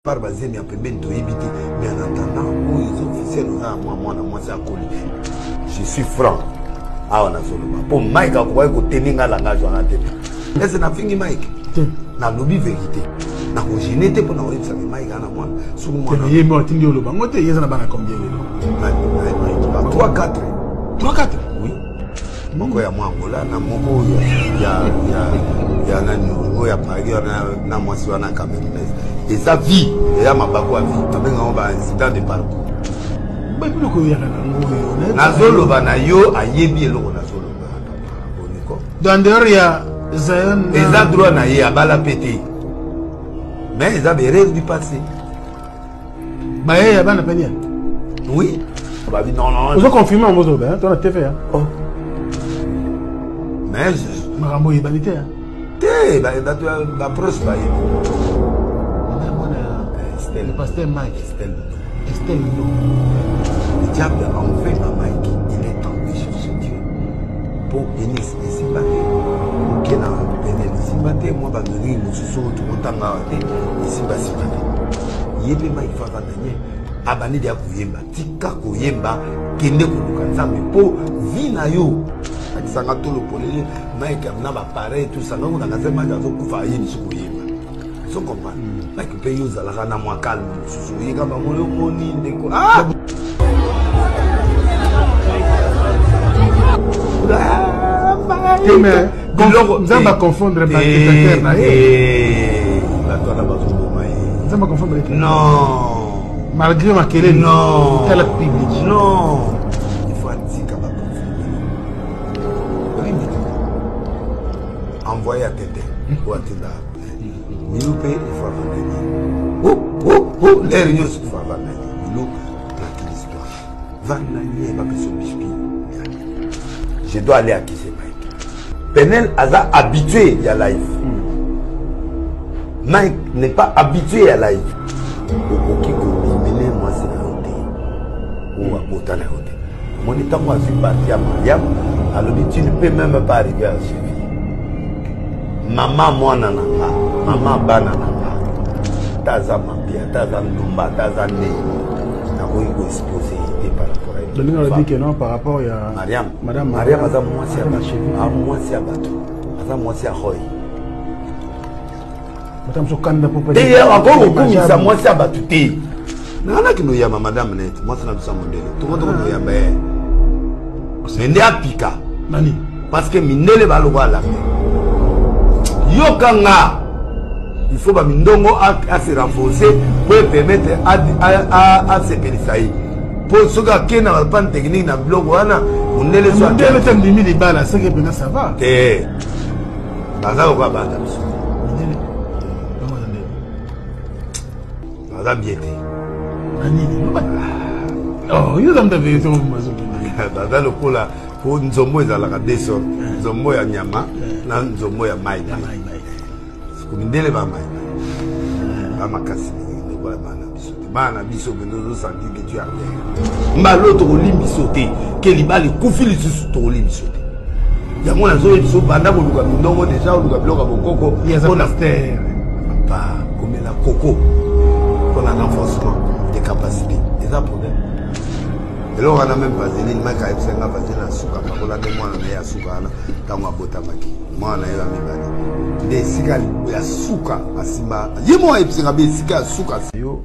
par bazemi ya pembeni toyebite mais en attendant où ils officiels na moi ça coller je suis franc awa na zoloba pour Mike akwa ko teninga langage wana te est-ce na fingi Mike na lobby vérité na ko genete pour na web ça Mike ana moi sur moi na yé mo tindi oloba ngote yeza na bana combien na 3 4 oui moko ya mwangola na moko ya nani oya pagi na mwasi wana Camerounaise et sa vie et ya mabako a vie avec un incident de parcours na zoloba na yo ayebi eloko na zoloba boniko dans dehors ya Zion eza droit na ye abala pété mais eza des rêves du passé ba ye ya bana penia oui ba bi non vous confirmez en moto ben toi na TV hein oh mais marambo yibanité hein te ba proche ba ye le pasteur Mike Estelle Ndo. Le diable a enlevé ma Mike. Il est tombé sur ce Dieu. Pour venir ici battre. Pour qu'il ait ici battre. Moi, je vais venir ici battre. Il y a des Mike Favadanier. Abani dia kuyemba. Tika kuyemba. Kende kulukanza. Mais pour vina yo. Akisanga tolo polele. Mike amna ba pareil tout ça. Non, on a gazé Mike a fait kufa yeni sukuyemba. Vous comprenez? Mike paye aux alagana moi calme. Sousouye kama molo moni ndeko. Ah! Mais on va confondre non. Malgré ma querelle, non. Quelle public. Non. Il faut antique à ma envoyer à Tété. Ou à Téda. Il faut avoir oh, les réunions se font avoir Milou, la l'histoire. Vananier, ma personne biscuit. Je dois aller à qui c'est Mike. Penel a habitué à live. Mike n'est pas habitué à live. Au qui combine moi c'est la route. Ou à Bota la route. Mon état moi je suis parti à Mariam. Alors tu ne peux même pas arriver à suivre. Maman moi nanana. Maman banana. Taza mapia, taza ndumba, taza nemo. Na ko exposé par rapport à elle. On a dit que non par rapport à Mariam. Madame Mariam aza mwasi ya bato. Aza mwasi ya hoy. Madame Sokanda pour te ya ko komisa mwasi ya bato te. Nana kino ya madame net, mwasi na bisa modele. Tout le monde ya ba. Sende apika. Nani? Parce que minele balwa la. Yokanga. Il faut que Mindongo se renforcer pour permettre à se périssailler. Pour ceux qui ont un plan technique dans le blog, on est les soins. Le thème de 1000 balles, c'est que ça va. Eh, Baza ou pas Baza? Baza bien. Oh, il y a des vérités. Baza le coup là, pour Nzombo, ils ont la descente. Nzombo ya nyama, Nzombo ya maïda. Kumindele ba mai ba makasi ni ba bana biso bana biso benozo senti que tu as bien mbalo to limbi sauter que libali kufili susu to limbi sauter ya mona zo biso banda ko luka mindongo déjà luka bloka bokoko pour la terre pas comme la coco pour un renforcement des capacités des problèmes et là on a même pas zéné ma ka epsenga bazela suka pa kola de mwana na ya suka na tango abota maki mwana ya mibali des sikali ya suka asimba yemo epsenga be sika suka yo